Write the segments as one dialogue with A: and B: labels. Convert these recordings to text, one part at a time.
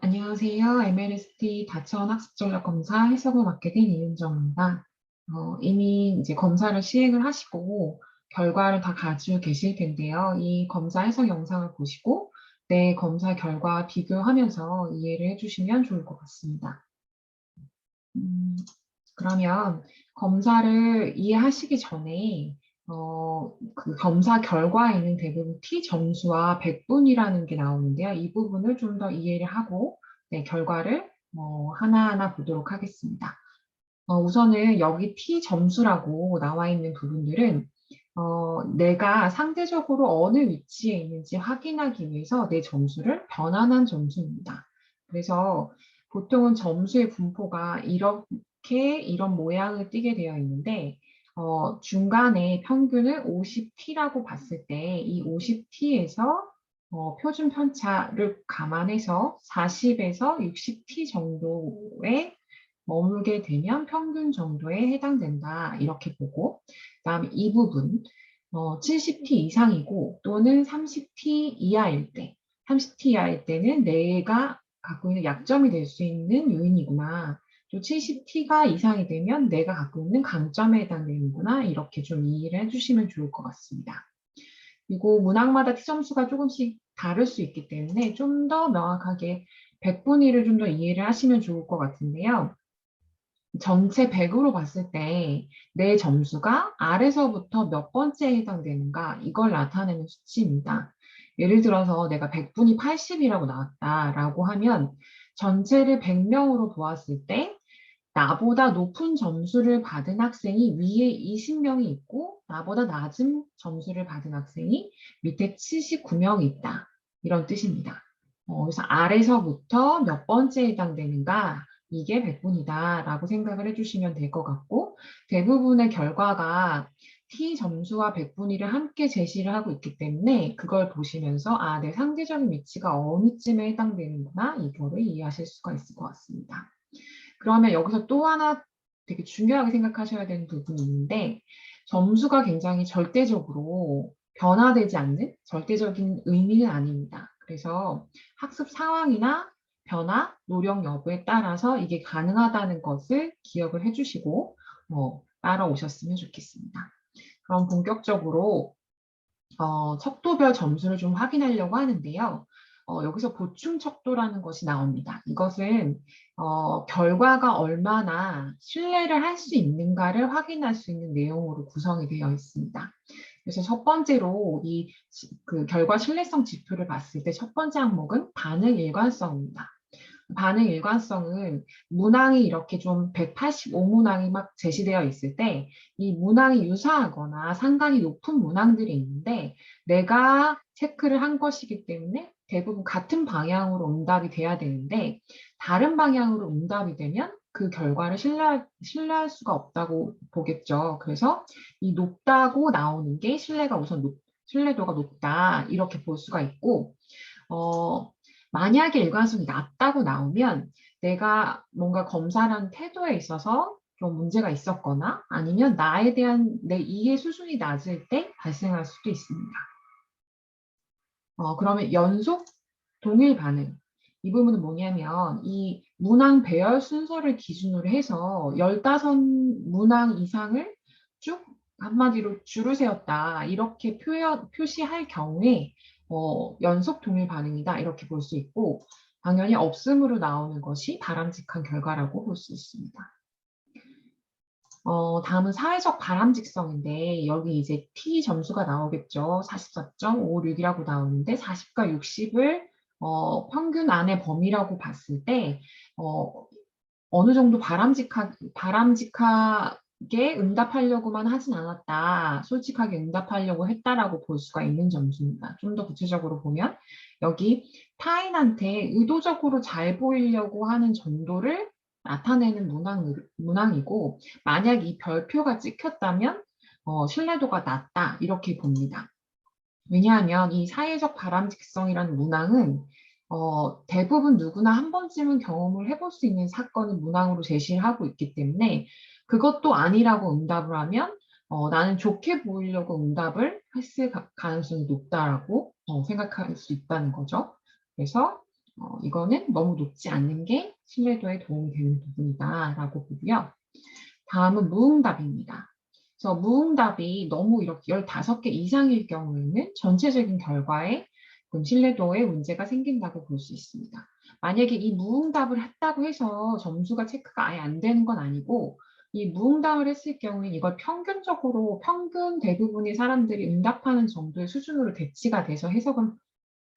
A: 안녕하세요. MLST 다천 학습 전략 검사 해석을 맡게 된 이은정입니다. 이미 이제 검사를 시행을 하시고 결과를 다 가지고 계실 텐데요. 이 검사 해석 영상을 보시고 내 검사 결과 비교하면서 이해를 해주시면 좋을 것 같습니다. 음, 그러면 검사를 이해하시기 전에 그 검사 결과에는 대부분 T 점수와 백분이라는 게 나오는데요. 이 부분을 좀 더 이해를 하고 네, 결과를 하나하나 보도록 하겠습니다. 우선은 여기 T 점수라고 나와 있는 부분들은 내가 상대적으로 어느 위치에 있는지 확인하기 위해서 내 점수를 변환한 점수입니다. 그래서 보통은 점수의 분포가 이렇게 이런 모양을 띠게 되어 있는데 중간에 평균을 50T라고 봤을 때 이 50T에서 표준 편차를 감안해서 40에서 60T 정도의 머물게 되면 평균 정도에 해당된다. 이렇게 보고, 그다음에 이 부분, 70T 이상이고 또는 30T 이하일 때, 30T 이하일 때는 내가 갖고 있는 약점이 될 수 있는 요인이구나. 또 70T가 이상이 되면 내가 갖고 있는 강점에 해당되는구나. 이렇게 좀 이해를 해주시면 좋을 것 같습니다. 그리고 문항마다 T 점수가 조금씩 다를 수 있기 때문에 좀 더 명확하게 백분위를 좀 더 이해를 하시면 좋을 것 같은데요. 전체 100으로 봤을 때 내 점수가 아래서부터 몇 번째에 해당되는가 이걸 나타내는 수치입니다. 예를 들어서 내가 100분이 80이라고 나왔다라고 하면 전체를 100명으로 보았을 때 나보다 높은 점수를 받은 학생이 위에 20명이 있고 나보다 낮은 점수를 받은 학생이 밑에 79명이 있다. 이런 뜻입니다. 그래서 아래서부터 몇 번째에 해당되는가 이게 100분이다라고 생각을 해주시면 될 것 같고 대부분의 결과가 T 점수와 100분위를 함께 제시를 하고 있기 때문에 그걸 보시면서 내 상대적인 위치가 어느쯤에 해당되는구나 이거를 이해하실 수가 있을 것 같습니다. 그러면 여기서 또 하나 되게 중요하게 생각하셔야 되는 부분이 있는데 점수가 굉장히 절대적으로 변화되지 않는 절대적인 의미는 아닙니다. 그래서 학습 상황이나 변화, 노력 여부에 따라서 이게 가능하다는 것을 기억을 해주시고 따라오셨으면 좋겠습니다. 그럼 본격적으로 척도별 점수를 좀 확인하려고 하는데요. 여기서 보충 척도라는 것이 나옵니다. 이것은 결과가 얼마나 신뢰를 할 수 있는가를 확인할 수 있는 내용으로 구성이 되어 있습니다. 그래서 첫 번째로 그 결과 신뢰성 지표를 봤을 때 첫 번째 항목은 반응 일관성입니다. 반응 일관성은 문항이 이렇게 좀 185문항이 막 제시되어 있을 때 이 문항이 유사하거나 상당히 높은 문항들이 있는데 내가 체크를 한 것이기 때문에 대부분 같은 방향으로 응답이 돼야 되는데 다른 방향으로 응답이 되면 그 결과를 신뢰할 수가 없다고 보겠죠. 그래서 이 높다고 나오는 게 신뢰도가 높다 이렇게 볼 수가 있고 어, 만약에 일관성이 낮다고 나오면 내가 뭔가 검사라는 태도에 있어서 좀 문제가 있었거나 아니면 나에 대한 내 이해 수준이 낮을 때 발생할 수도 있습니다. 그러면 연속 동일 반응. 이 부분은 뭐냐면 이 문항 배열 순서를 기준으로 해서 15문항 이상을 쭉 한마디로 줄을 세웠다. 이렇게 표시할 경우에 연속 동일 반응이다. 이렇게 볼 수 있고 당연히 없음으로 나오는 것이 바람직한 결과라고 볼 수 있습니다. 다음은 사회적 바람직성인데 여기 이제 T 점수가 나오겠죠. 44.56이라고 나오는데 40과 60을 평균 안의 범위라고 봤을 때 어느 정도 바람직하게 응답하려고만 하진 않았다. 솔직하게 응답하려고 했다라고 볼 수가 있는 점수입니다. 좀 더 구체적으로 보면 여기 타인한테 의도적으로 잘 보이려고 하는 정도를 나타내는 문항이고 만약 이 별표가 찍혔다면 신뢰도가 낮다 이렇게 봅니다. 왜냐하면 이 사회적 바람직성이라는 문항은 대부분 누구나 한 번쯤은 경험을 해볼 수 있는 사건을 문항으로 제시를 하고 있기 때문에 그것도 아니라고 응답을 하면 나는 좋게 보이려고 응답을 했을 가능성이 높다라고 생각할 수 있다는 거죠. 그래서 이거는 너무 높지 않는 게 신뢰도에 도움이 되는 부분이다라고 보고요. 다음은 무응답입니다. 그래서 무응답이 너무 이렇게 15개 이상일 경우에는 전체적인 결과에 신뢰도에 문제가 생긴다고 볼 수 있습니다. 만약에 이 무응답을 했다고 해서 점수가 체크가 아예 안 되는 건 아니고 이 무응답을 했을 경우에 이걸 평균적으로 평균 대부분의 사람들이 응답하는 정도의 수준으로 대치가 돼서 해석은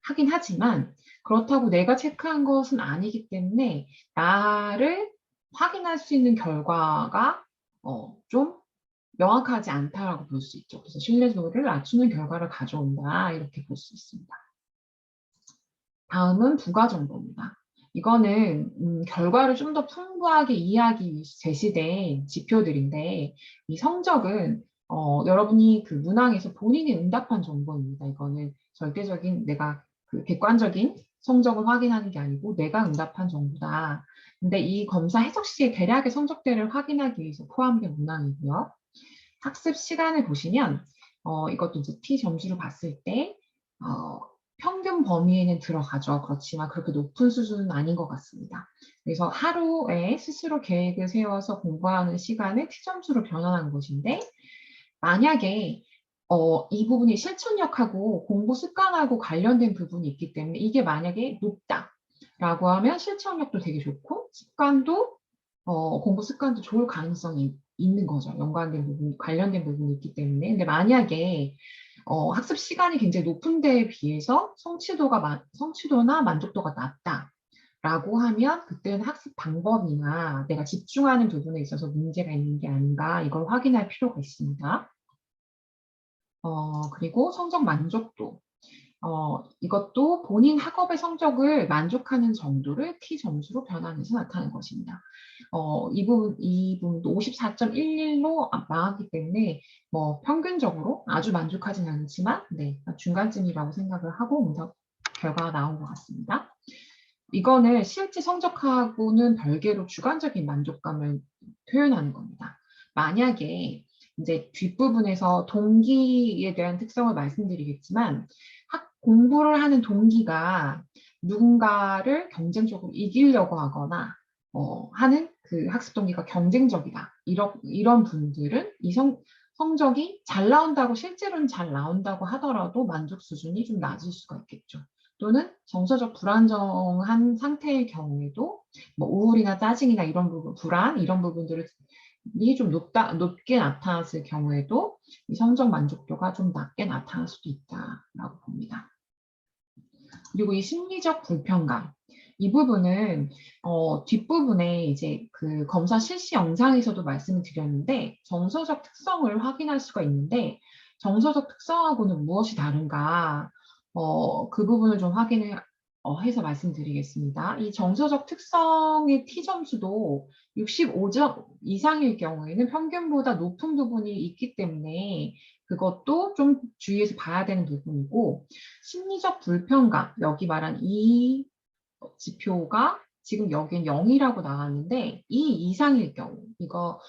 A: 하긴 하지만 그렇다고 내가 체크한 것은 아니기 때문에 나를 확인할 수 있는 결과가 좀 명확하지 않다라고 볼 수 있죠. 그래서 신뢰도를 낮추는 결과를 가져온다 이렇게 볼 수 있습니다. 다음은 부가 정보입니다. 이거는 결과를 좀 더 풍부하게 이해하기 위해서 제시된 지표들인데 이 성적은 여러분이 그 문항에서 본인이 응답한 정보입니다. 이거는 절대적인 내가 그 객관적인 성적을 확인하는 게 아니고 내가 응답한 정보다. 근데 이 검사 해석 시에 대략의 성적대를 확인하기 위해서 포함된 문항이고요. 학습 시간을 보시면 이것도 이제 T 점수를 봤을 때 평균 범위에는 들어가죠. 그렇지만 그렇게 높은 수준은 아닌 것 같습니다. 그래서 하루에 스스로 계획을 세워서 공부하는 시간을 T점수로 변환한 것인데 만약에 이 부분이 실천력하고 공부 습관하고 관련된 부분이 있기 때문에 이게 만약에 높다라고 하면 실천력도 되게 좋고 습관도 공부 습관도 좋을 가능성이 있는 거죠. 연관된 부분, 관련된 부분이 있기 때문에. 근데 만약에 학습 시간이 굉장히 높은 데에 비해서 성취도나 만족도가 낮다라고 하면 그때는 학습 방법이나 내가 집중하는 부분에 있어서 문제가 있는 게 아닌가 이걸 확인할 필요가 있습니다. 그리고 성적 만족도. 이것도 본인 학업의 성적을 만족하는 정도를 T 점수로 변환해서 나타낸 것입니다. 이 부분도 54.11로 나왔기 때문에 뭐 평균적으로 아주 만족하진 않지만 네, 중간쯤이라고 생각을 하고 결과가 나온 것 같습니다. 이거는 실제 성적하고는 별개로 주관적인 만족감을 표현하는 겁니다. 만약에 이제 뒷부분에서 동기에 대한 특성을 말씀드리겠지만 공부를 하는 동기가 누군가를 경쟁적으로 이기려고 하거나 하는 그 학습 동기가 경쟁적이다. 이런 분들은 성적이 잘 나온다고 실제로는 잘 나온다고 하더라도 만족 수준이 좀 낮을 수가 있겠죠. 또는 정서적 불안정한 상태의 경우에도 뭐 우울이나 짜증이나 이런 부분, 불안 이런 부분들이 좀 높게 나타났을 경우에도 이 성적 만족도가 좀 낮게 나타날 수도 있다라고 봅니다. 그리고 이 심리적 불편감. 이 부분은 뒷부분에 이제 그 검사 실시 영상에서도 말씀을 드렸는데 정서적 특성을 확인할 수가 있는데 정서적 특성하고는 무엇이 다른가 그 부분을 좀 확인을 해서 말씀드리겠습니다. 이 정서적 특성의 T점수도 65점 이상일 경우에는 평균보다 높은 부분이 있기 때문에 그것도 좀 주의해서 봐야 되는 부분이고 심리적 불편감, 여기 말한 이 지표가 지금 여기엔 0이라고 나왔는데 이 이상일 경우 이거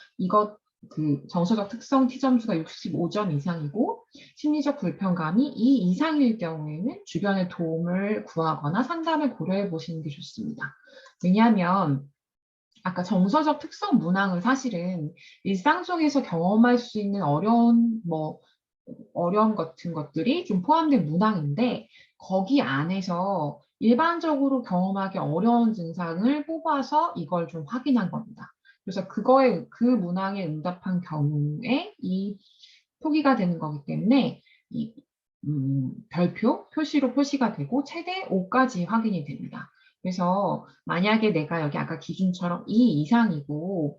A: 그 정서적 특성 T점수가 65점 이상이고 심리적 불편감이 이 이상일 경우에는 주변의 도움을 구하거나 상담을 고려해 보시는 게 좋습니다. 왜냐하면 아까 정서적 특성 문항은 사실은 일상 속에서 경험할 수 있는 어려움 같은 것들이 좀 포함된 문항인데 거기 안에서 일반적으로 경험하기 어려운 증상을 뽑아서 이걸 좀 확인한 겁니다. 그래서 그 문항에 응답한 경우에 이 표기가 되는 거기 때문에 이 표시로 표시가 되고 최대 5까지 확인이 됩니다. 그래서 만약에 내가 여기 아까 기준처럼 2 이상이고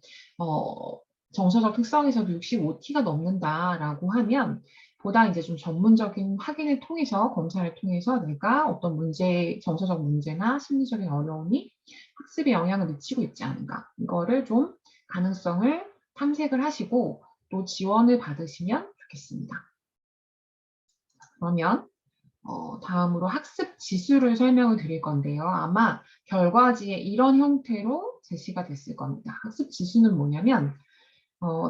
A: 정서적 특성에서도 65T가 넘는다라고 하면 보다 이제 좀 전문적인 확인을 통해서 검사를 통해서 내가 어떤 정서적 문제나 심리적인 어려움이 학습에 영향을 미치고 있지 않은가 이거를 좀 가능성을 탐색을 하시고 또 지원을 받으시면 좋겠습니다. 그러면 다음으로 학습 지수를 설명을 드릴 건데요. 아마 결과지에 이런 형태로 제시가 됐을 겁니다. 학습 지수는 뭐냐면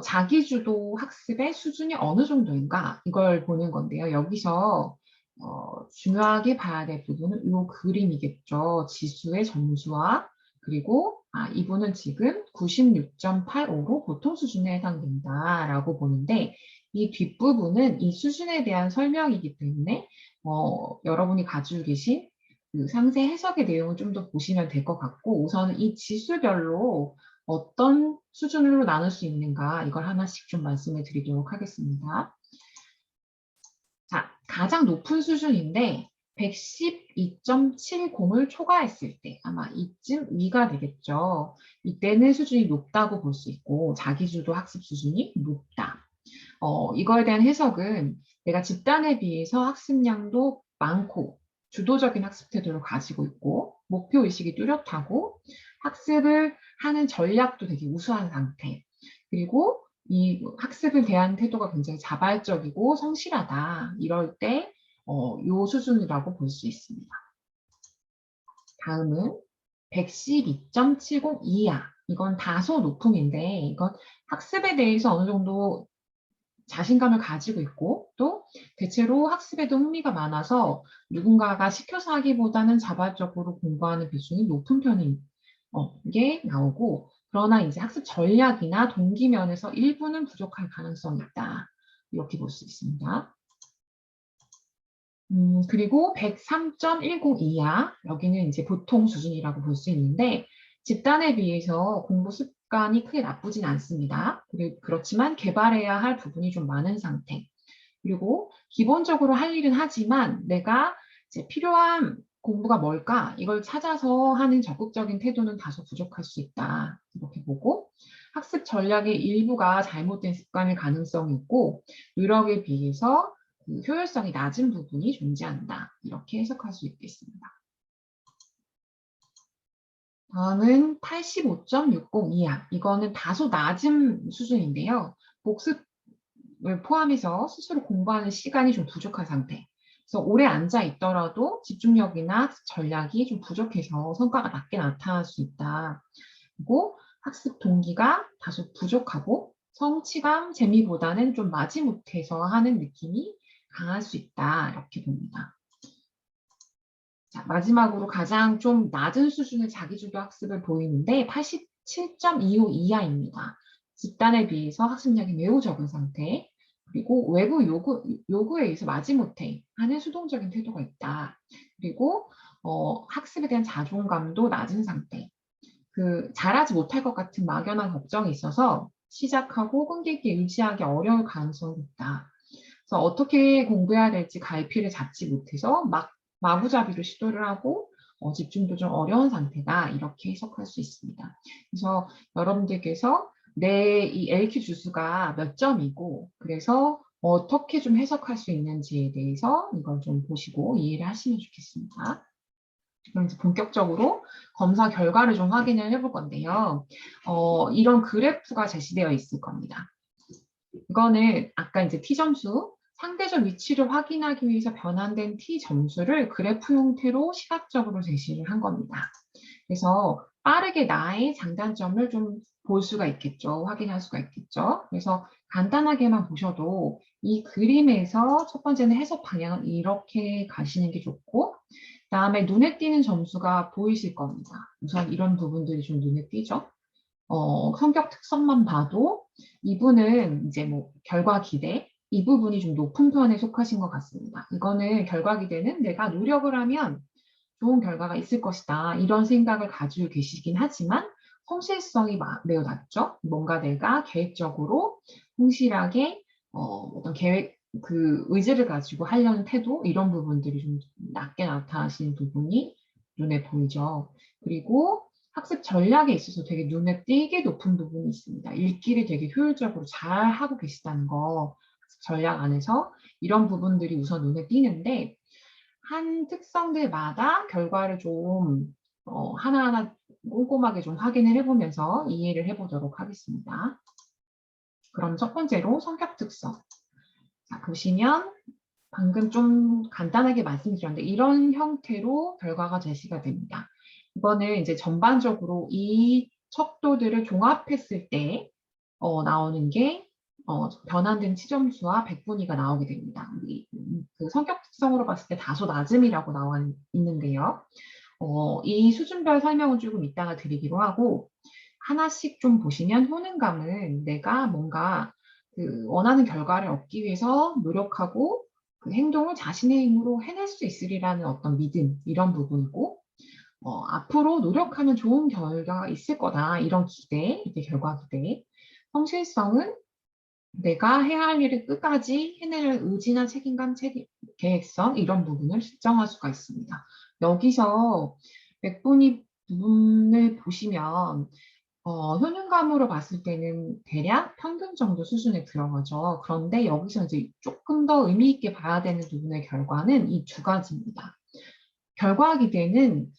A: 자기주도 학습의 수준이 어느 정도인가 이걸 보는 건데요. 여기서 중요하게 봐야 될 부분은 이 그림이겠죠. 지수의 점수와 그리고 이분은 지금 96.85로 보통 수준에 해당된다라고 보는데 이 뒷부분은 이 수준에 대한 설명이기 때문에 여러분이 가지고 계신 그 상세 해석의 내용을 좀 더 보시면 될 것 같고 우선은 이 지수별로 어떤 수준으로 나눌 수 있는가 이걸 하나씩 좀 말씀을 드리도록 하겠습니다. 자, 가장 높은 수준인데 112.70을 초과했을 때 아마 이쯤 위가 되겠죠. 이때는 수준이 높다고 볼 수 있고 자기주도 학습 수준이 높다. 이거에 대한 해석은 내가 집단에 비해서 학습량도 많고 주도적인 학습 태도를 가지고 있고 목표의식이 뚜렷하고 학습을 하는 전략도 되게 우수한 상태. 그리고 이 학습을 대한 태도가 굉장히 자발적이고 성실하다. 이럴 때 요 수준이라고 볼 수 있습니다. 다음은 112.70 이하. 이건 다소 높음인데 이건 학습에 대해서 어느 정도 자신감을 가지고 있고 또 대체로 학습에도 흥미가 많아서 누군가가 시켜서 하기보다는 자발적으로 공부하는 비중이 높은 편인 게 나오고 그러나 이제 학습 전략이나 동기 면에서 일부는 부족할 가능성이 있다. 이렇게 볼 수 있습니다. 그리고 103.10 이하, 여기는 이제 보통 수준이라고 볼 수 있는데, 집단에 비해서 공부 습관이 크게 나쁘진 않습니다. 그렇지만 개발해야 할 부분이 좀 많은 상태. 그리고 기본적으로 할 일은 하지만 내가 이제 필요한 공부가 뭘까? 이걸 찾아서 하는 적극적인 태도는 다소 부족할 수 있다. 이렇게 보고 학습 전략의 일부가 잘못된 습관일 가능성이 있고 노력에 비해서 그 효율성이 낮은 부분이 존재한다. 이렇게 해석할 수 있겠습니다. 다음은 85.60 이하. 이거는 다소 낮은 수준인데요. 복습을 포함해서 스스로 공부하는 시간이 좀 부족한 상태. 그래서 오래 앉아 있더라도 집중력이나 학습 전략이 좀 부족해서 성과가 낮게 나타날 수 있다. 그리고 학습 동기가 다소 부족하고 성취감, 재미보다는 좀 마지못해서 하는 느낌이 강할 수 있다. 이렇게 봅니다. 자, 마지막으로 가장 좀 낮은 수준의 자기주도 학습을 보이는데 87.25 이하입니다. 집단에 비해서 학습량이 매우 적은 상태, 그리고 외부 요구에 의해서 마지못해 하는 수동적인 태도가 있다. 그리고 학습에 대한 자존감도 낮은 상태. 잘하지 못할 것 같은 막연한 걱정이 있어서 시작하고 끈기있게 유지하기 어려울 가능성이 있다. 그래서 어떻게 공부해야 될지 갈피를 잡지 못해서 마구잡이로 시도를 하고 집중도 좀 어려운 상태다. 이렇게 해석할 수 있습니다. 그래서 여러분들께서 내 이 LQ 주수가 몇 점이고 그래서 어떻게 좀 해석할 수 있는지에 대해서 이걸 좀 보시고 이해를 하시면 좋겠습니다. 그럼 이제 본격적으로 검사 결과를 좀 확인을 해볼 건데요. 이런 그래프가 제시되어 있을 겁니다. 이거는 아까 이제 T점수, 상대적 위치를 확인하기 위해서 변환된 T점수를 그래프 형태로 시각적으로 제시를 한 겁니다. 그래서 빠르게 나의 장단점을 좀 볼 수가 있겠죠. 확인할 수가 있겠죠. 그래서 간단하게만 보셔도 이 그림에서 첫 번째는 해석 방향은 이렇게 가시는 게 좋고 그다음에 눈에 띄는 점수가 보이실 겁니다. 우선 이런 부분들이 좀 눈에 띄죠. 성격 특성만 봐도 이분은 이제 뭐 결과 기대 이 부분이 좀 높은 편에 속하신 것 같습니다. 이거는 결과 기대는 내가 노력을 하면 좋은 결과가 있을 것이다. 이런 생각을 가지고 계시긴 하지만 성실성이 매우 낮죠. 뭔가 내가 계획적으로 성실하게 어떤 계획 의지를 가지고 하려는 태도 이런 부분들이 좀 낮게 나타나시는 부분이 눈에 보이죠. 그리고 학습 전략에 있어서 되게 눈에 띄게 높은 부분이 있습니다. 읽기를 되게 효율적으로 잘 하고 계시다는 거 학습 전략 안에서 이런 부분들이 우선 눈에 띄는데 한 특성들마다 결과를 좀 하나하나 꼼꼼하게 좀 확인을 해보면서 이해를 해보도록 하겠습니다. 그럼 첫 번째로 성격 특성. 자, 보시면 방금 좀 간단하게 말씀드렸는데 이런 형태로 결과가 제시가 됩니다. 이거는 이제 전반적으로 이 척도들을 종합했을 때 나오는 게 변환된 치점수와 백분위가 나오게 됩니다. 그 성격 특성으로 봤을 때 다소 낮음이라고 나와 있는데요. 이 수준별 설명은 조금 이따가 드리기로 하고, 하나씩 좀 보시면 효능감은 내가 뭔가 그 원하는 결과를 얻기 위해서 노력하고 그 행동을 자신의 힘으로 해낼 수 있으리라는 어떤 믿음, 이런 부분이고, 앞으로 노력하면 좋은 결과가 있을 거다, 이런 기대, 이게 결과 기대. 성실성은 내가 해야 할 일을 끝까지 해낼 의지나 책임감, 계획성, 이런 부분을 측정할 수가 있습니다. 여기서 백분위 부분을 보시면 효능감으로 봤을 때는 대략 평균 정도 수준에 들어가죠. 그런데 여기서 이제 조금 더 의미 있게 봐야 되는 부분의 결과는 이 두 가지입니다. 결과 기대는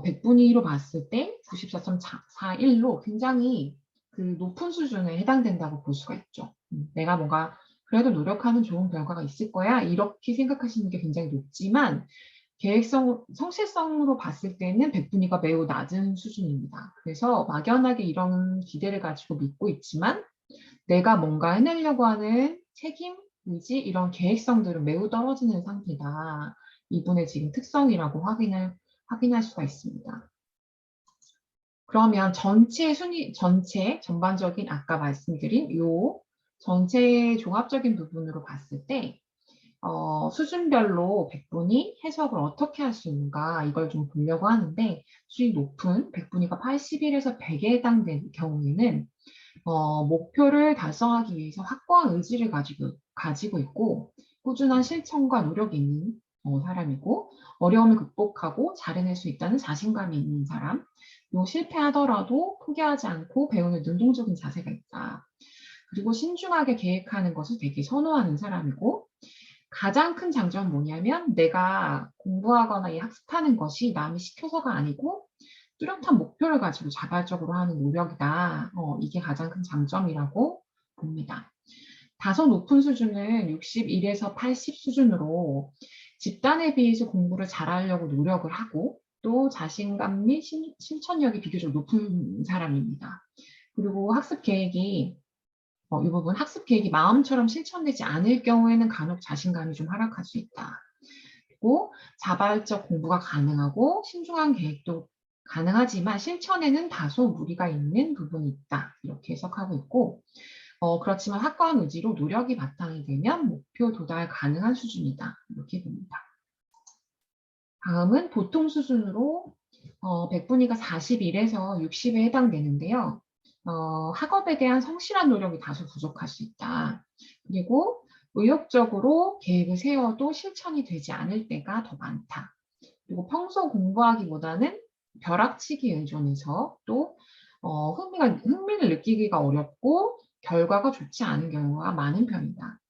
A: 백분위로 봤을 때 94.41로 굉장히 그 높은 수준에 해당된다고 볼 수가 있죠. 내가 뭔가 그래도 노력하는 좋은 결과가 있을 거야, 이렇게 생각하시는 게 굉장히 높지만 성실성으로 봤을 때는 백분위가 매우 낮은 수준입니다. 그래서 막연하게 이런 기대를 가지고 믿고 있지만 내가 뭔가 해내려고 하는 책임, 의지, 이런 계획성들은 매우 떨어지는 상태다. 이분의 지금 특성이라고 확인할 수가 있습니다. 그러면 전반적인 아까 말씀드린 요 전체 종합적인 부분으로 봤을 때 수준별로 백분위 해석을 어떻게 할 수 있는가, 이걸 좀 보려고 하는데, 수준이 높은 백분위가 81에서 100에 해당되는 경우에는 목표를 달성하기 위해서 확고한 의지를 가지고 있고 꾸준한 실천과 노력이 있는 사람이고, 어려움을 극복하고 잘 해낼 수 있다는 자신감이 있는 사람, 그리고 실패하더라도 포기하지 않고 배우는 능동적인 자세가 있다. 그리고 신중하게 계획하는 것을 되게 선호하는 사람이고, 가장 큰 장점은 뭐냐면 내가 공부하거나 이 학습하는 것이 남이 시켜서가 아니고 뚜렷한 목표를 가지고 자발적으로 하는 노력이다. 이게 가장 큰 장점이라고 봅니다. 다소 높은 수준은 61에서 80 수준으로 집단에 비해서 공부를 잘하려고 노력을 하고 또 자신감 및 실천력이 비교적 높은 사람입니다. 그리고 이 부분 학습 계획이 마음처럼 실천되지 않을 경우에는 간혹 자신감이 좀 하락할 수 있다. 그리고 자발적 공부가 가능하고 신중한 계획도 가능하지만 실천에는 다소 무리가 있는 부분이 있다. 이렇게 해석하고 있고, 그렇지만 확고한 의지로 노력이 바탕이 되면 목표 도달 가능한 수준이다. 이렇게 봅니다. 다음은 보통 수준으로 백분위가 41에서 60에 해당되는데요. 학업에 대한 성실한 노력이 다소 부족할 수 있다. 그리고 의욕적으로 계획을 세워도 실천이 되지 않을 때가 더 많다. 그리고 평소 공부하기보다는 벼락치기에 의존해서 또 흥미를 느끼기가 어렵고 결과가 좋지 않은 경우가 많은 편이다.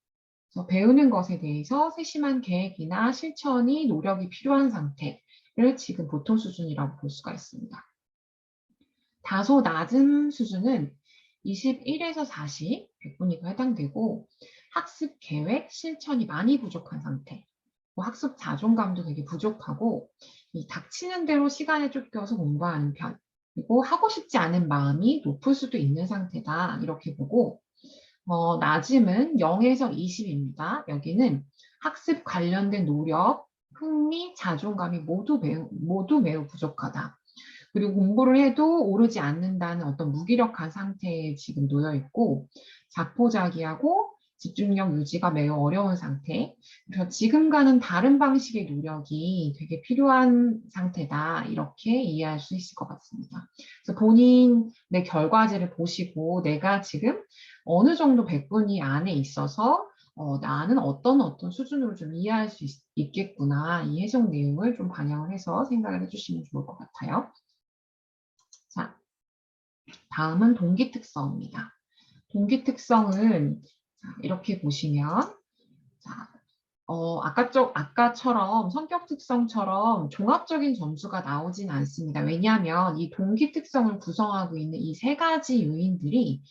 A: 그래서 배우는 것에 대해서 세심한 계획이나 실천이 노력이 필요한 상태를 지금 보통 수준이라고 볼 수가 있습니다. 다소 낮은 수준은 21에서 40, 백분위가 해당되고 학습 계획, 실천이 많이 부족한 상태, 학습 자존감도 되게 부족하고 이 닥치는 대로 시간에 쫓겨서 공부하는 편, 그리고 하고 싶지 않은 마음이 높을 수도 있는 상태다, 이렇게 보고 낮음은 0에서 20입니다. 여기는 학습 관련된 노력, 흥미, 자존감이 모두 매우 부족하다. 그리고 공부를 해도 오르지 않는다는 어떤 무기력한 상태에 지금 놓여 있고, 자포자기하고 집중력 유지가 매우 어려운 상태. 그래서 지금과는 다른 방식의 노력이 되게 필요한 상태다. 이렇게 이해할 수 있을 것 같습니다. 그래서 본인의 결과지를 보시고 내가 지금 어느 정도 백분위 안에 있어서 나는 어떤 수준으로 좀 이해할 수 있겠구나. 이 해석 내용을 좀 반영을 해서 생각을 해주시면 좋을 것 같아요. 자, 다음은 동기 특성입니다. 동기 특성은 이렇게 보시면 아까처럼 성격 특성처럼 종합적인 점수가 나오진 않습니다. 왜냐하면 이 동기 특성을 구성하고 있는 이 세 가지 요인들이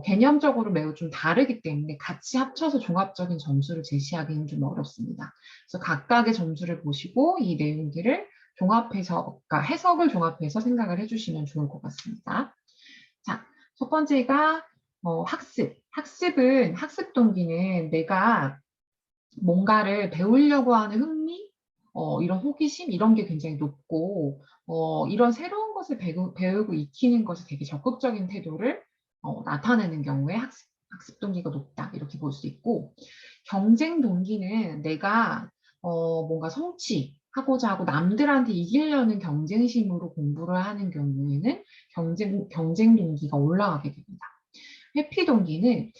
A: 개념적으로 매우 좀 다르기 때문에 같이 합쳐서 종합적인 점수를 제시하기는 좀 어렵습니다. 그래서 각각의 점수를 보시고 이 내용들을 그러니까 해석을 종합해서 생각을 해주시면 좋을 것 같습니다. 자, 첫 번째가 학습 동기는 내가 뭔가를 배우려고 하는 흥미, 이런 호기심, 이런 게 굉장히 높고, 이런 새로운 것을 배우고 익히는 것에 되게 적극적인 태도를 나타내는 경우에 학습 동기가 높다. 이렇게 볼 수 있고, 경쟁 동기는 내가 뭔가 성취하고자 하고 남들한테 이기려는 경쟁심으로 공부를 하는 경우에는 경쟁 동기가 올라가게 됩니다. 회피 동기는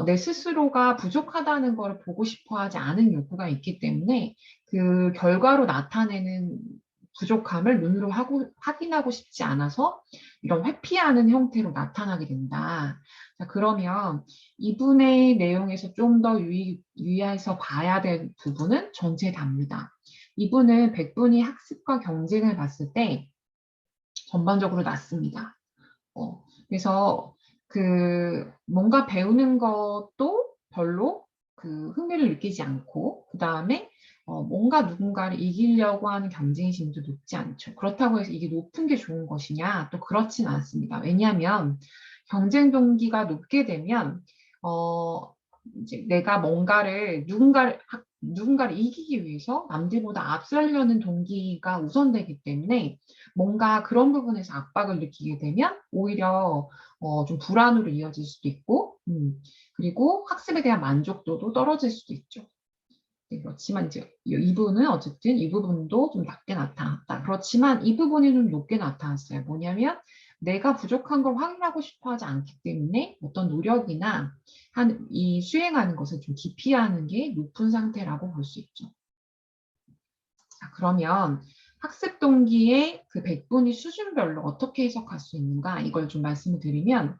A: 내 스스로가 부족하다는 걸 보고 싶어 하지 않은 욕구가 있기 때문에 그 결과로 나타내는 부족함을 눈으로 확인하고 싶지 않아서 이런 회피하는 형태로 나타나게 된다. 자, 그러면 이분의 내용에서 좀 더 유의해서 봐야 될 부분은 전체 답니다. 이분은 백분위 학습과 경쟁을 봤을 때 전반적으로 낮습니다. 그래서 뭔가 배우는 것도 별로 흥미를 느끼지 않고, 그 다음에 뭔가 누군가를 이기려고 하는 경쟁심도 높지 않죠. 그렇다고 해서 이게 높은 게 좋은 것이냐? 또 그렇진 않습니다. 왜냐하면 경쟁 동기가 높게 되면, 이제 내가 누군가를 이기기 위해서 남들보다 앞서려는 동기가 우선되기 때문에 뭔가 그런 부분에서 압박을 느끼게 되면 오히려 좀 불안으로 이어질 수도 있고, 그리고 학습에 대한 만족도도 떨어질 수도 있죠. 네, 그렇지만 이제 이분은 어쨌든 이 부분도 좀 낮게 나타났다. 그렇지만 이 부분이 좀 높게 나타났어요. 뭐냐면 내가 부족한 걸 확인하고 싶어 하지 않기 때문에 어떤 노력이나 이 수행하는 것을 좀 기피하는 게 높은 상태라고 볼 수 있죠. 자, 그러면 학습 동기의 그 백분위 수준별로 어떻게 해석할 수 있는가 이걸 좀 말씀을 드리면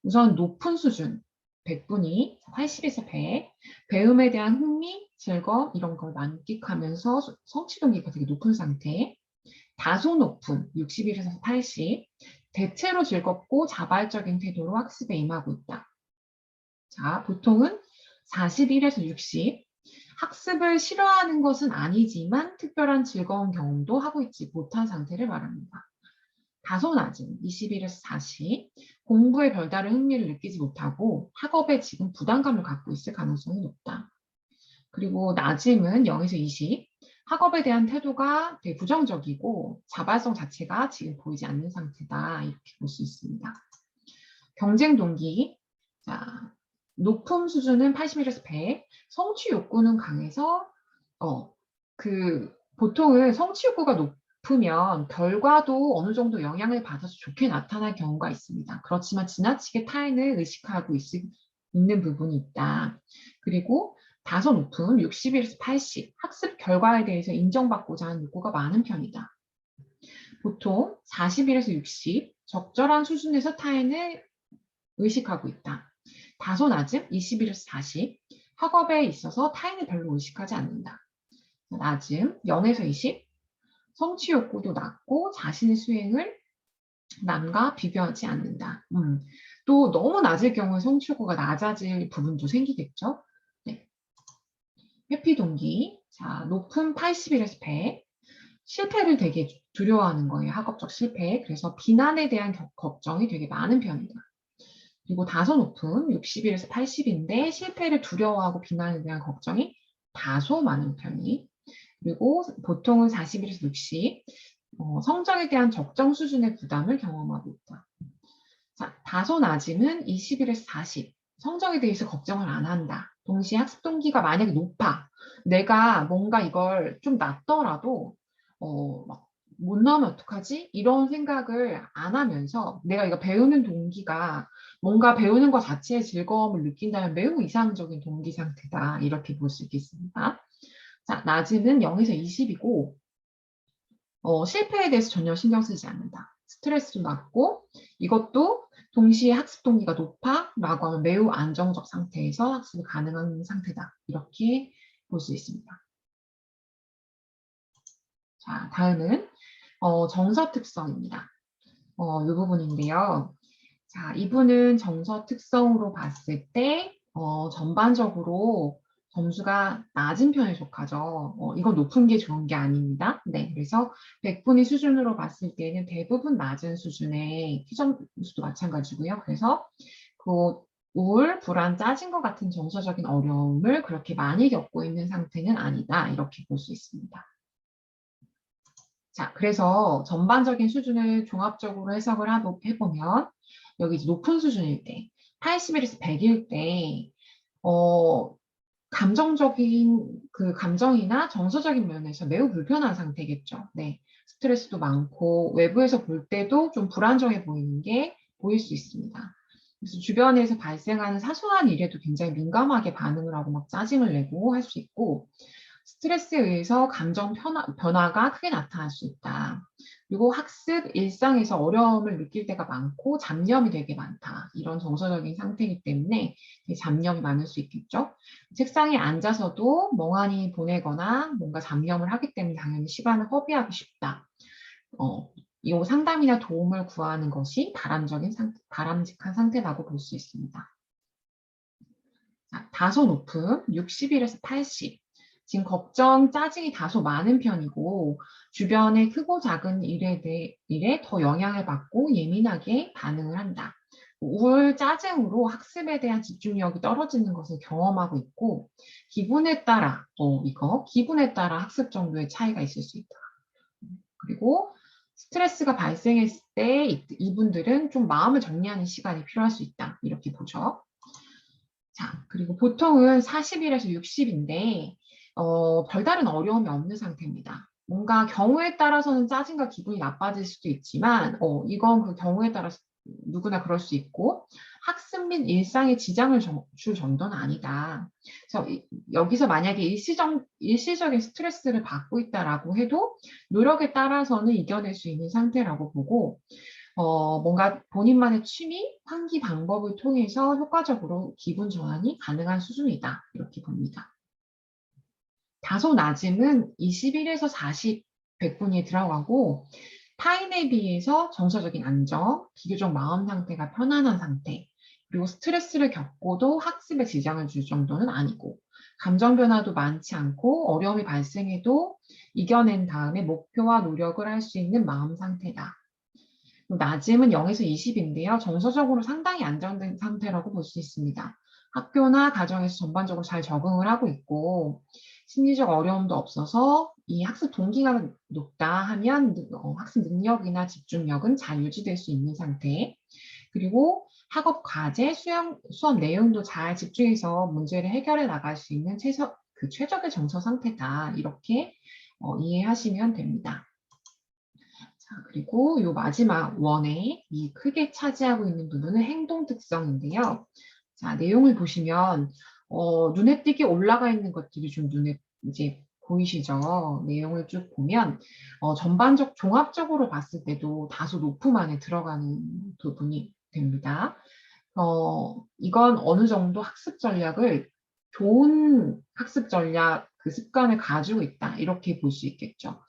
A: 우선 높은 수준, 100분위, 80에서 100, 배움에 대한 흥미, 즐거움 이런 걸 만끽하면서 성취 동기가 되게 높은 상태, 다소 높은 61에서 80, 대체로 즐겁고 자발적인 태도로 학습에 임하고 있다. 자, 보통은 41에서 60, 학습을 싫어하는 것은 아니지만 특별한 즐거운 경험도 하고 있지 못한 상태를 말합니다. 다소 낮은 21에서 40, 공부에 별다른 흥미를 느끼지 못하고 학업에 지금 부담감을 갖고 있을 가능성이 높다. 그리고 낮음은 0에서 20, 학업에 대한 태도가 되게 부정적이고 자발성 자체가 지금 보이지 않는 상태다. 이렇게 볼 수 있습니다. 경쟁 동기, 자, 높음 수준은 81에서 100, 성취 욕구는 강해서 보통은 성취 욕구가 높으면 결과도 어느 정도 영향을 받아서 좋게 나타날 경우가 있습니다. 그렇지만 지나치게 타인을 의식하고 있는 부분이 있다. 그리고 다소 높은 61에서 80, 학습 결과에 대해서 인정받고자 하는 욕구가 많은 편이다. 보통 41에서 60, 적절한 수준에서 타인을 의식하고 있다. 다소 낮음 21에서 40, 학업에 있어서 타인을 별로 의식하지 않는다. 낮음 0에서 20, 성취 욕구도 낮고 자신의 수행을 남과 비교하지 않는다. 또 너무 낮을 경우에 성취 욕구가 낮아질 부분도 생기겠죠. 네. 회피 동기, 자, 높은 81에서 100, 실패를 되게 두려워하는 거예요. 학업적 실패. 그래서 비난에 대한 걱정이 되게 많은 편이다. 그리고 다소 높은 61에서 80인데 실패를 두려워하고 비난에 대한 걱정이 다소 많은 편이. 그리고 보통은 41에서 60, 성적에 대한 적정 수준의 부담을 경험하고 있다. 자, 다소 낮음은 21에서 40, 성적에 대해서 걱정을 안 한다. 동시에 학습 동기가 만약에 높아. 내가 뭔가 이걸 좀 낮더라도 못 나오면 어떡하지? 이런 생각을 안 하면서 내가 이거 배우는 동기가 뭔가 배우는 것 자체에 즐거움을 느낀다면 매우 이상적인 동기 상태다. 이렇게 볼 수 있겠습니다. 자, 낮음은 0에서 20이고 실패에 대해서 전혀 신경 쓰지 않는다. 스트레스도 낮고 이것도 동시에 학습 동기가 높아 라고 하면 매우 안정적 상태에서 학습이 가능한 상태다. 이렇게 볼 수 있습니다. 자, 다음은 정서 특성입니다. 이 부분인데요. 자, 이분은 정서 특성으로 봤을 때 전반적으로 점수가 낮은 편에 속하죠. 이건 높은 게 좋은 게 아닙니다. 네, 그래서 100분위 수준으로 봤을 때는 대부분 낮은 수준의 피점수도 마찬가지고요. 그래서 그 우울, 불안, 짜증 것 같은 정서적인 어려움을 그렇게 많이 겪고 있는 상태는 아니다. 이렇게 볼 수 있습니다. 자, 그래서 전반적인 수준을 종합적으로 해석을 해보면 여기 이제 높은 수준일 때, 80일에서 100일 때 감정적인 그 감정이나 정서적인 면에서 매우 불편한 상태겠죠. 네. 스트레스도 많고 외부에서 볼 때도 좀 불안정해 보이는 게 보일 수 있습니다. 그래서 주변에서 발생하는 사소한 일에도 굉장히 민감하게 반응을 하고 막 짜증을 내고 할 수 있고 스트레스에 의해서 감정 변화가 크게 나타날 수 있다. 그리고 학습, 일상에서 어려움을 느낄 때가 많고 잡념이 되게 많다. 이런 정서적인 상태이기 때문에 잡념이 많을 수 있겠죠. 책상에 앉아서도 멍하니 보내거나 뭔가 잡념을 하기 때문에 당연히 시간을 허비하기 쉽다. 이 상담이나 도움을 구하는 것이 바람직한 상태라고 볼 수 있습니다. 자, 다소 높음, 60일에서 80. 지금 걱정, 짜증이 다소 많은 편이고 주변의 크고 작은 일에 더 영향을 받고 예민하게 반응을 한다. 우울, 짜증으로 학습에 대한 집중력이 떨어지는 것을 경험하고 있고 기분에 따라 학습 정도의 차이가 있을 수 있다. 그리고 스트레스가 발생했을 때 이분들은 좀 마음을 정리하는 시간이 필요할 수 있다. 이렇게 보죠. 자, 그리고 보통은 40일에서 60인데 별다른 어려움이 없는 상태입니다. 뭔가 경우에 따라서는 짜증과 기분이 나빠질 수도 있지만 이건 그 경우에 따라서 누구나 그럴 수 있고 학습 및 일상에 지장을 줄 정도는 아니다. 그래서 여기서 만약에 일시적인 스트레스를 받고 있다라고 해도 노력에 따라서는 이겨낼 수 있는 상태라고 보고 뭔가 본인만의 취미, 환기 방법을 통해서 효과적으로 기분 전환이 가능한 수준이다. 이렇게 봅니다. 다소 낮음은 21에서 40 백분위에 들어가고 타인에 비해서 정서적인 안정, 비교적 마음 상태가 편안한 상태, 그리고 스트레스를 겪고도 학습에 지장을 줄 정도는 아니고 감정 변화도 많지 않고 어려움이 발생해도 이겨낸 다음에 목표와 노력을 할 수 있는 마음 상태다. 낮음은 0에서 20인데요. 정서적으로 상당히 안정된 상태라고 볼 수 있습니다. 학교나 가정에서 전반적으로 잘 적응을 하고 있고 심리적 어려움도 없어서 이 학습 동기가 높다 하면 학습 능력이나 집중력은 잘 유지될 수 있는 상태. 그리고 학업 과제, 수업 내용도 잘 집중해서 문제를 해결해 나갈 수 있는 최적의 정서 상태다. 이렇게 이해하시면 됩니다. 자, 그리고 요 마지막 원에 이 크게 차지하고 있는 부분은 행동 특성인데요. 자, 내용을 보시면 눈에 띄게 올라가 있는 것들이 좀 눈에 이제 보이시죠? 내용을 쭉 보면 종합적으로 봤을 때도 다소 높음 안에 들어가는 부분이 됩니다. 이건 어느 정도 좋은 학습 전략, 그 습관을 가지고 있다. 이렇게 볼 수 있겠죠.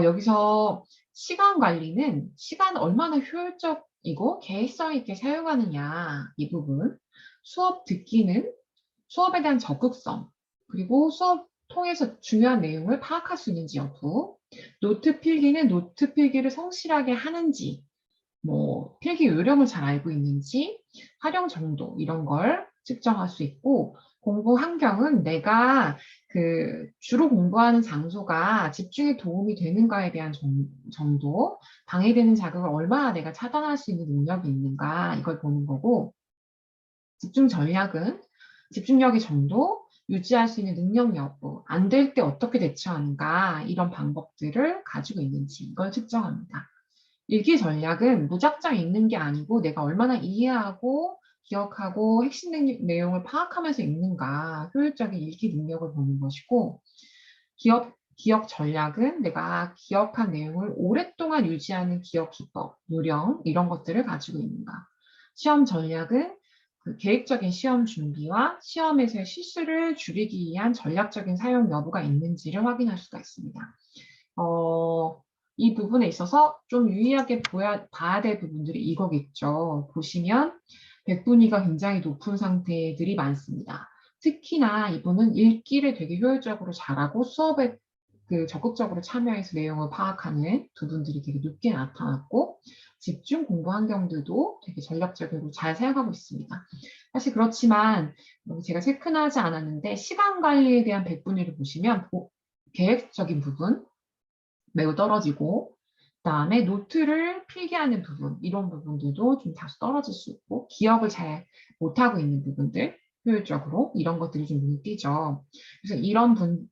A: 여기서 시간 관리는 시간 얼마나 효율적이고 계획성 있게 사용하느냐 이 부분, 수업 듣기는 수업에 대한 적극성, 그리고 수업 통해서 중요한 내용을 파악할 수 있는지 여부, 노트 필기는 노트 필기를 성실하게 하는지, 필기 요령을 잘 알고 있는지, 활용 정도 이런 걸 측정할 수 있고 공부 환경은 내가 주로 공부하는 장소가 집중에 도움이 되는가에 대한 정도, 방해되는 자극을 얼마나 내가 차단할 수 있는 능력이 있는가 이걸 보는 거고 집중 전략은 집중력의 정도, 유지할 수 있는 능력 여부, 안 될 때 어떻게 대처하는가 이런 방법들을 가지고 있는지 이걸 측정합니다. 읽기 전략은 무작정 읽는 게 아니고 내가 얼마나 이해하고 기억하고 핵심 내용을 파악하면서 읽는가 효율적인 읽기 능력을 보는 것이고 기억 전략은 내가 기억한 내용을 오랫동안 유지하는 기억 기법, 요령 이런 것들을 가지고 있는가. 시험 전략은 그 계획적인 시험 준비와 시험에서의 실수를 줄이기 위한 전략적인 사용 여부가 있는지를 확인할 수가 있습니다. 이 부분에 있어서 좀 유의하게 봐야 될 부분들이 이거겠죠. 보시면 백분위가 굉장히 높은 상태들이 많습니다. 특히나 이분은 읽기를 되게 효율적으로 잘하고 수업에 적극적으로 참여해서 내용을 파악하는 부분들이 되게 높게 나타났고 있고 집중 공부 환경들도 되게 전략적으로 잘 사용하고 있습니다. 사실 그렇지만 제가 체크하지 않았는데 시간 관리에 대한 백분위를 보시면 계획적인 부분 매우 떨어지고 그다음에 노트를 필기하는 부분 이런 부분들도 좀 다소 떨어질 수 있고 기억을 잘 못하고 있는 부분들 효율적으로 이런 것들이 좀 눈에 띄죠. 그래서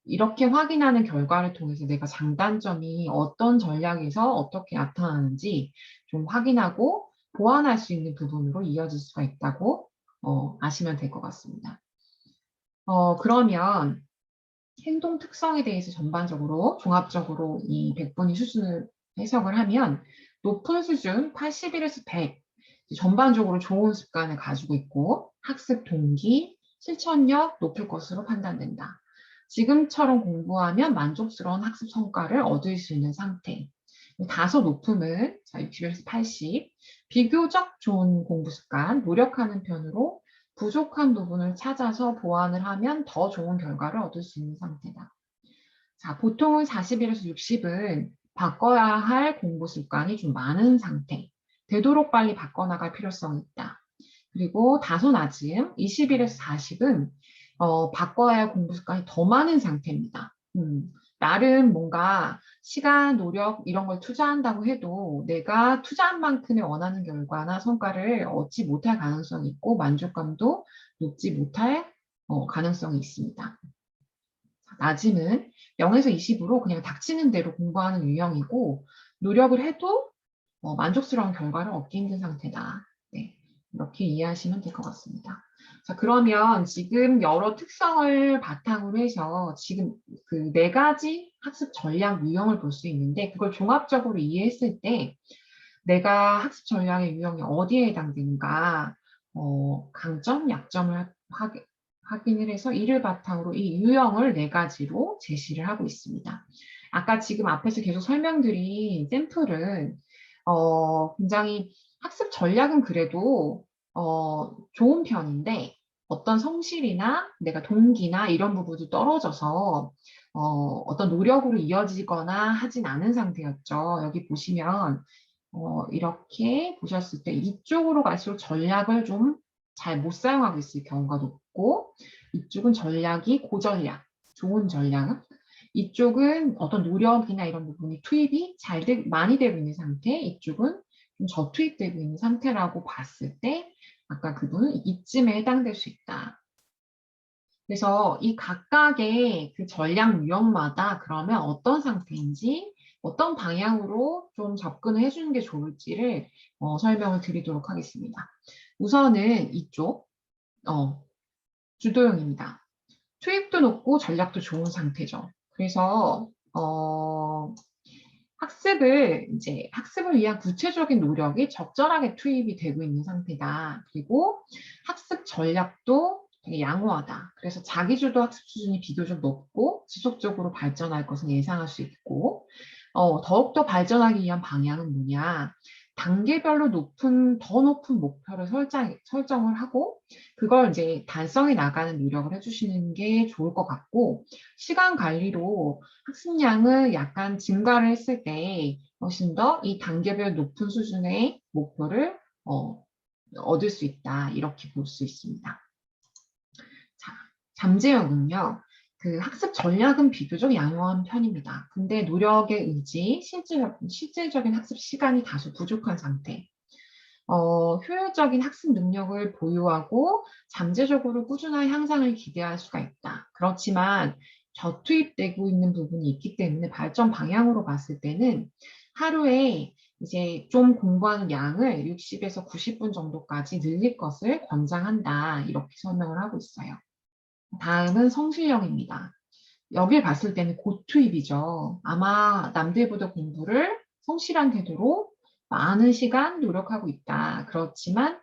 A: 이렇게 확인하는 결과를 통해서 내가 장단점이 어떤 전략에서 어떻게 나타나는지 좀 확인하고 보완할 수 있는 부분으로 이어질 수가 있다고 아시면 될 것 같습니다. 그러면 행동 특성에 대해서 전반적으로 종합적으로 이 100분위 수준을 해석을 하면 높은 수준 81에서 100 전반적으로 좋은 습관을 가지고 있고 학습 동기, 실천력 높을 것으로 판단된다. 지금처럼 공부하면 만족스러운 학습 성과를 얻을 수 있는 상태. 다소 높음은 60에서 80, 비교적 좋은 공부 습관, 노력하는 편으로 부족한 부분을 찾아서 보완을 하면 더 좋은 결과를 얻을 수 있는 상태다. 자, 보통은 40에서 60은 바꿔야 할 공부 습관이 좀 많은 상태. 되도록 빨리 바꿔나갈 필요성이 있다. 그리고 다소 낮음 21에서 40은 바꿔야 할 공부 습관이 더 많은 상태입니다. 나름 뭔가 시간, 노력 이런 걸 투자한다고 해도 내가 투자한 만큼의 원하는 결과나 성과를 얻지 못할 가능성이 있고 만족감도 높지 못할 가능성이 있습니다. 낮음은 0에서 20으로 그냥 닥치는 대로 공부하는 유형이고 노력을 해도 만족스러운 결과를 얻기 힘든 상태다. 네, 이렇게 이해하시면 될 것 같습니다. 자, 그러면 지금 여러 특성을 바탕으로 해서 지금 그 4가지 학습 전략 유형을 볼 수 있는데 그걸 종합적으로 이해했을 때 내가 학습 전략의 유형이 어디에 해당되는가 강점, 약점을 확인을 해서 이를 바탕으로 이 유형을 4가지로 제시를 하고 있습니다. 아까 지금 앞에서 계속 설명드린 샘플은 굉장히 학습 전략은 그래도 좋은 편인데 어떤 성실이나 내가 동기나 이런 부분도 떨어져서 어떤 노력으로 이어지거나 하진 않은 상태였죠. 여기 보시면 이렇게 보셨을 때 이쪽으로 갈수록 전략을 좀 잘 못 사용하고 있을 경우가 높고 이쪽은 전략이 고전략, 좋은 전략 이쪽은 어떤 노력이나 이런 부분이 투입이 많이 되고 있는 상태, 이쪽은 좀 저투입되고 있는 상태라고 봤을 때 아까 그분은 이쯤에 해당될 수 있다. 그래서 이 각각의 그 전략 유형마다 그러면 어떤 상태인지 어떤 방향으로 좀 접근을 해주는 게 좋을지를 설명을 드리도록 하겠습니다. 우선은 이쪽 주도형입니다. 투입도 높고 전략도 좋은 상태죠. 그래서 학습을 위한 구체적인 노력이 적절하게 투입이 되고 있는 상태다. 그리고 학습 전략도 되게 양호하다. 그래서 자기주도 학습 수준이 비교적 높고 지속적으로 발전할 것을 예상할 수 있고 더욱더 발전하기 위한 방향은 뭐냐? 단계별로 더 높은 목표를 설정을 하고 그걸 이제 달성해 나가는 노력을 해주시는 게 좋을 것 같고 시간 관리로 학습량을 약간 증가를 했을 때 훨씬 더 이 단계별 높은 수준의 목표를 얻을 수 있다. 이렇게 볼 수 있습니다. 자, 잠재력은요. 그 학습 전략은 비교적 양호한 편입니다. 근데 노력의 의지, 실질적인 학습 시간이 다소 부족한 상태. 효율적인 학습 능력을 보유하고 잠재적으로 꾸준한 향상을 기대할 수가 있다. 그렇지만 저투입되고 있는 부분이 있기 때문에 발전 방향으로 봤을 때는 하루에 이제 좀 공부하는 양을 60에서 90분 정도까지 늘릴 것을 권장한다. 이렇게 설명을 하고 있어요. 다음은 성실형입니다. 여길 봤을 때는 고투입이죠. 아마 남들보다 공부를 성실한 태도로 많은 시간 노력하고 있다. 그렇지만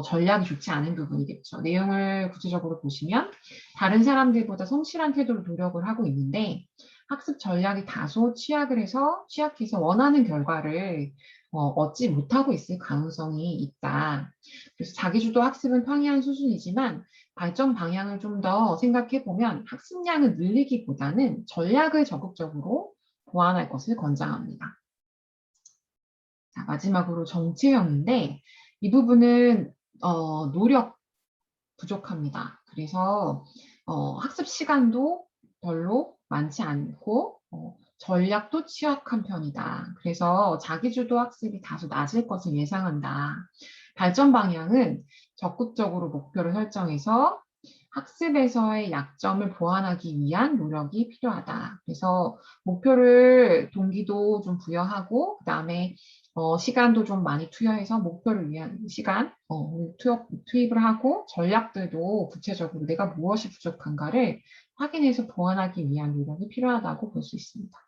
A: 전략이 좋지 않은 부분이겠죠. 내용을 구체적으로 보시면 다른 사람들보다 성실한 태도로 노력을 하고 있는데 학습 전략이 다소 취약해서 원하는 결과를 얻지 못하고 있을 가능성이 있다. 그래서 자기주도 학습은 평이한 수준이지만 발전 방향을 좀 더 생각해 보면 학습량을 늘리기보다는 전략을 적극적으로 보완할 것을 권장합니다. 자, 마지막으로 정체형인데 이 부분은 노력 부족합니다. 그래서 학습 시간도 별로 많지 않고 전략도 취약한 편이다. 그래서 자기주도 학습이 다소 낮을 것을 예상한다. 발전 방향은 적극적으로 목표를 설정해서 학습에서의 약점을 보완하기 위한 노력이 필요하다. 그래서 목표를 동기도 좀 부여하고 그다음에 시간도 좀 많이 투여해서 목표를 위한 시간 투입을 하고 전략들도 구체적으로 내가 무엇이 부족한가를 확인해서 보완하기 위한 노력이 필요하다고 볼 수 있습니다.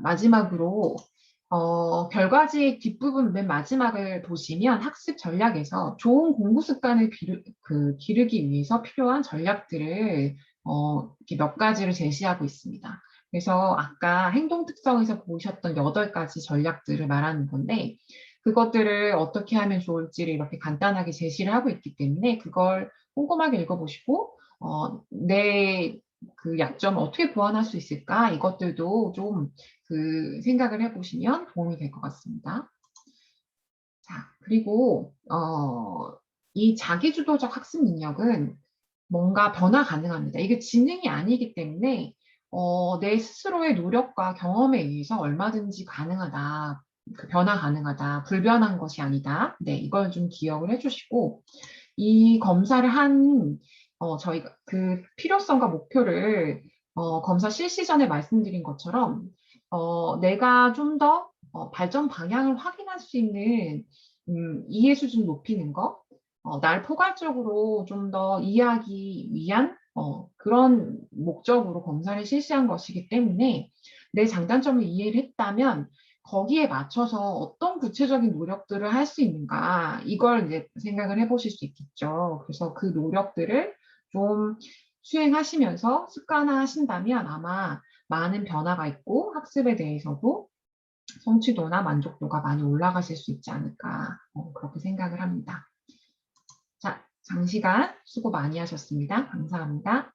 A: 마지막으로 결과지 뒷부분 맨 마지막을 보시면 학습 전략에서 좋은 공부 습관을 기르기 위해서 필요한 전략들을 이렇게 몇 가지를 제시하고 있습니다. 그래서 아까 행동 특성에서 보셨던 8가지 전략들을 말하는 건데 그것들을 어떻게 하면 좋을지를 이렇게 간단하게 제시를 하고 있기 때문에 그걸 꼼꼼하게 읽어보시고 내 그 약점을 어떻게 보완할 수 있을까 이것들도 좀 그 생각을 해보시면 도움이 될 것 같습니다. 자, 그리고 이 자기주도적 학습 능력은 뭔가 변화 가능합니다. 이게 지능이 아니기 때문에 내 스스로의 노력과 경험에 의해서 얼마든지 가능하다. 그 변화 가능하다. 불변한 것이 아니다. 네, 이걸 좀 기억을 해주시고 이 검사를 저희가 그 필요성과 목표를 검사 실시 전에 말씀드린 것처럼 내가 좀 더 발전 방향을 확인할 수 있는 이해 수준 높이는 것, 날 포괄적으로 좀 더 이해하기 위한 그런 목적으로 검사를 실시한 것이기 때문에 내 장단점을 이해를 했다면 거기에 맞춰서 어떤 구체적인 노력들을 할 수 있는가 이걸 이제 생각을 해보실 수 있겠죠. 그래서 그 노력들을 좀 수행하시면서 습관화하신다면 아마 많은 변화가 있고 학습에 대해서도 성취도나 만족도가 많이 올라가실 수 있지 않을까 그렇게 생각을 합니다. 자, 장시간 수고 많이 하셨습니다. 감사합니다.